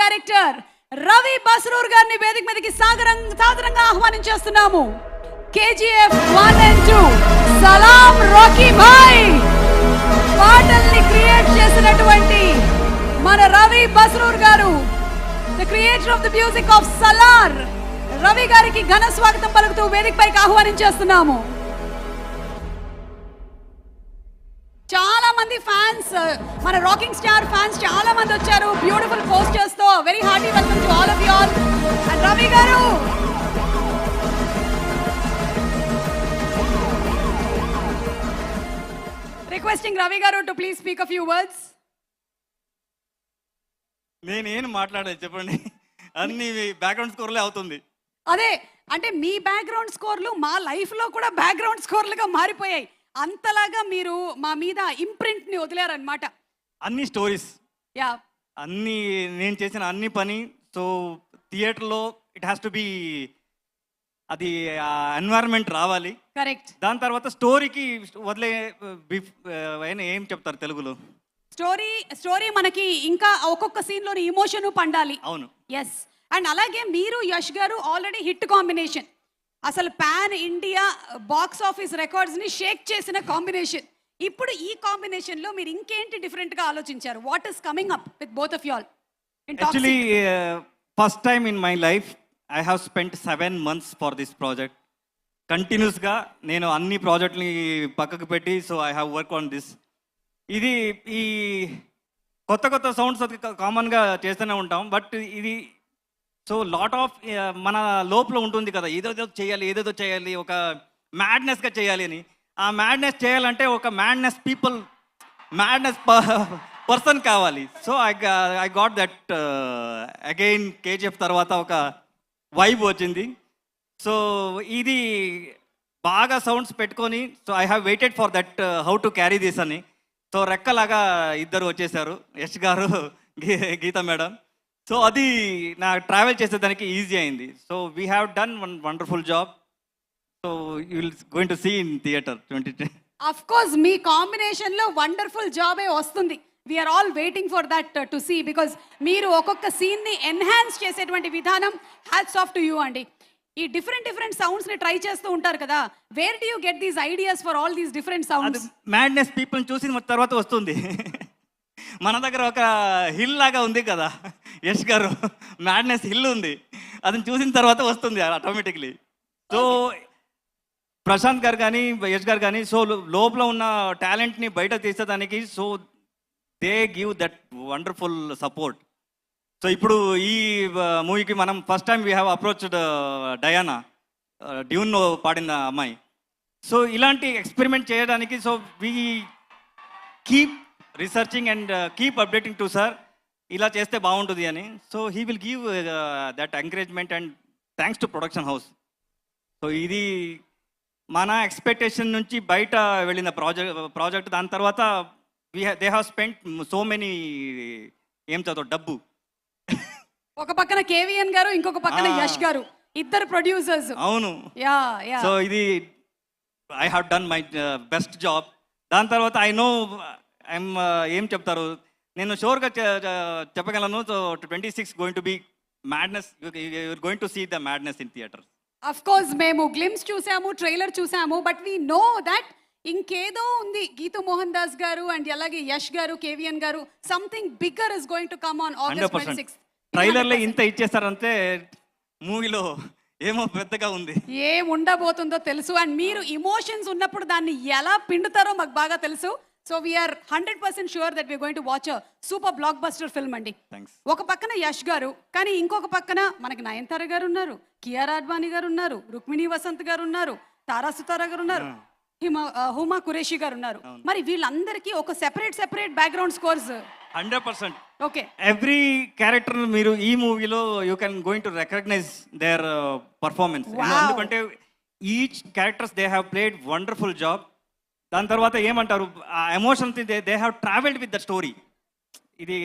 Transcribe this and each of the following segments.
Director Ravi Basrur గారిని వేదిక మీదకి సాదరంగా ఆహ్వానించేస్తున్నాము. KGF 1 and 2 సలాం రాకీ భాయ్ పాటల్ని క్రియేట్ చేసినటువంటి మన రవి బస్రూర్ గారు, the creator of the music of Salaar, Ravi గారికి ఘన స్వాగతం పలుకుతూ వేదిక పైకి ఆహ్వానించేస్తున్నాము. చాలా మంది ఫ్యాన్స్, మన రాకింగ్ స్టార్ ఫ్యాన్స్ చాలా మంది వచ్చారు బ్యూటిఫుల్ పోస్టర్స్ తో. Very hearty welcome to all of you all. And Ravi గారు, రిక్వెస్టింగ్ రవి గారు to please speak a few words. నేనేం మాట్లాడేది చెప్పండి, అన్ని బ్యాక్గ్రౌండ్ స్కోర్లే అవుతుంది. అదే అంటే మీ బ్యాక్గ్రౌండ్ స్కోర్లు మా లైఫ్ లో కూడా బ్యాక్గ్రౌండ్ స్కోర్లుగా మారిపోయాయి. అంతలాగా మీరు మా మీద ఇంప్రింట్ ని వదిలేరన్నమాట. అన్ని స్టోరీస్, యా, అన్ని నేను చేసిన అన్ని పని. సో థియేటర్లో ఇట్ హ్యాస్ టు బి, అది ఎన్వైరన్మెంట్ రావాలి. కరెక్ట్. దాని తర్వాత స్టోరీకి వదిలే ఏం చెప్తారు తెలుగులో, స్టోరీ మనకి ఇంకా ఒక్కొక్క సీన్ లోని ఇమోషన్ పండాలి. అవును, ఎస్. అండ్ అలాగే మీరు యష్ గారు ఆల్రెడీ హిట్ కాంబినేషన్, అసలు pan India box office records ని షేక్ చేసిన కాంబినేషన్. ఇప్పుడు ఈ కాంబినేషన్ లో మీరు ఇంకేంటి డిఫరెంట్ గా ఆలోచించారు? What is coming up with both of you all? Actually first time in my life I have spent 7 months for this project. కంటిన్యూస్గా నేను అన్ని ప్రాజెక్ట్ని పక్కకు పెట్టి, so I have work on this. ఇది ఈ కొత్త సౌండ్స్ అది కామన్గా చేస్తూనే ఉంటాం, బట్ ఇది సో లాట్ ఆఫ్ మన లోపల ఉంటుంది కదా, ఏదేదో చేయాలి, ఒక మ్యాడ్నెస్గా చేయాలి అని. ఆ మ్యాడ్నెస్ చేయాలంటే ఒక మ్యాడ్నెస్ పర్సన్ కావాలి. So I got that again. KGF తర్వాత ఒక వైబ్ వచ్చింది. సో ఇది బాగా సౌండ్స్ పెట్టుకొని, so I have waited for that how to carry this అని. సో రెక్కలాగా ఇద్దరు వచ్చేసారు, యష్ గారు, గీత మేడం. సో అది నా ట్రావెల్ చేసేదానికి ఈజీ అయింది. So we have done one wonderful job. So you will going to see in theater 2010. Of course మీ combination లో వండర్ఫుల్ జాబే వస్తుంది. We are all waiting for that to see, because మీరు ఒక్కొక్క సీన్ ని ఎన్హాన్స్ చేసేటువంటి విధానం హ్యాట్స్ ఆఫ్ టు యూ అండి. ఈ డిఫరెంట్ సౌండ్స్ ని ట్రై చేస్తూ ఉంటారు కదా, wear do you get these ideas for all these different sounds? Madness people చూసిన తర్వాత వస్తుంది. మన దగ్గర ఒక హిల్ లాగా ఉంది కదా యష్ గారు, మ్యాడ్నెస్ హిల్ ఉంది, అదని చూసిన తర్వాత వస్తుంది ఆటోమేటిక్లీ. సో ప్రశాంత్ గారు కానీ యష్ గారు కానీ, సో లోపల ఉన్న టాలెంట్ని బయట తీసేదానికి, so they give that wonderful support. So ఇప్పుడు ఈ మూవీకి మనం first time we have approached Diana, Dune పాడిన అమ్మాయి. సో ఇలాంటి ఎక్స్పెరిమెంట్ చేయడానికి, so we keep researching and keep updating to sir, ఇలా చేస్తే బాగుంటుంది అని. So he will give that encouragement and thanks to production house. So ఇది మన ఎక్స్పెక్టేషన్ నుంచి బయట వెళ్ళిన ప్రాజెక్ట్. దాని తర్వాత they have spent so many, ఏం చదువు డబ్బు. ఒక పక్కన KVN గారు, ఇంకొక పక్కన యష్ గారు, ఇద్దరు ప్రొడ్యూసర్స్. అవును, యా. సో ఇది I have done my best job. దాని తర్వాత ఐ నో ఐఎమ్ ఏం చెప్తారు, నేను షూర్గా చెప్పగలను. So 26 going to be madness, you are going to see the madness in theater. Of course మేము గ్లిమ్స్ చూసాము, ట్రైలర్ చూసాము, బట్ వీ నో దట్ ఇంకేదో ఉంది. గీతూ మోహన్ దాస్ గారు అండ్ అలాగే యష్ గారు, KVN గారు, something bigger is going to come on August 26th. ట్రైలర్లో ఇంత ఇచ్చేస్తారంటే మూవీలో ఏమో పెద్దగా ఉంది, ఏం ఉండబోతుందో తెలుసు. అండ్ మీరు ఇమోషన్స్ ఉన్నప్పుడు దాన్ని ఎలా పిండుతారో మాకు బాగా తెలుసు. So we are 100% sure that we are going to watch super blockbuster film అండి. ఒక పక్కన యష్ గారు, కానీ ఇంకొక పక్కన మనకి నయనతార గారు ఉన్నారు, కియారా అడ్వాణి గారు ఉన్నారు, రుక్మిణి వసంత్ గారు ఉన్నారు, తారా సుతారా గారు ఉన్నారు, హుమా కురేషి గారు ఉన్నారు. మరి వీళ్ళందరికీ ఒక separate background scores 100%. Okay, every character మీరు ఈ మూవీలో you can going to recognise their performance. ఎందుకంటే each characters they have played wonderful job. దాని తర్వాత ఏమంటారు, ఆ emotion they have travelled with the story. ఇది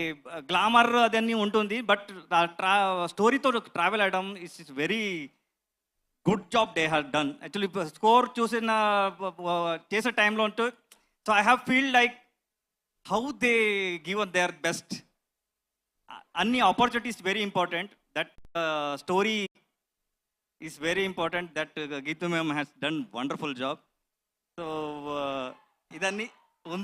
గ్లామర్ అదన్నీ ఉంటుంది, బట్ స్టోరీతో ట్రావెల్ అవ్వడం is very good job they have done. Actually score చూసిన చేసే టైంలో ఉంటూ, so I have feel like how they given their best. అన్ని opportunities very important. That story is very important. That Geethu ma'am has done wonderful job. So ఇదన్నీ ఉంది.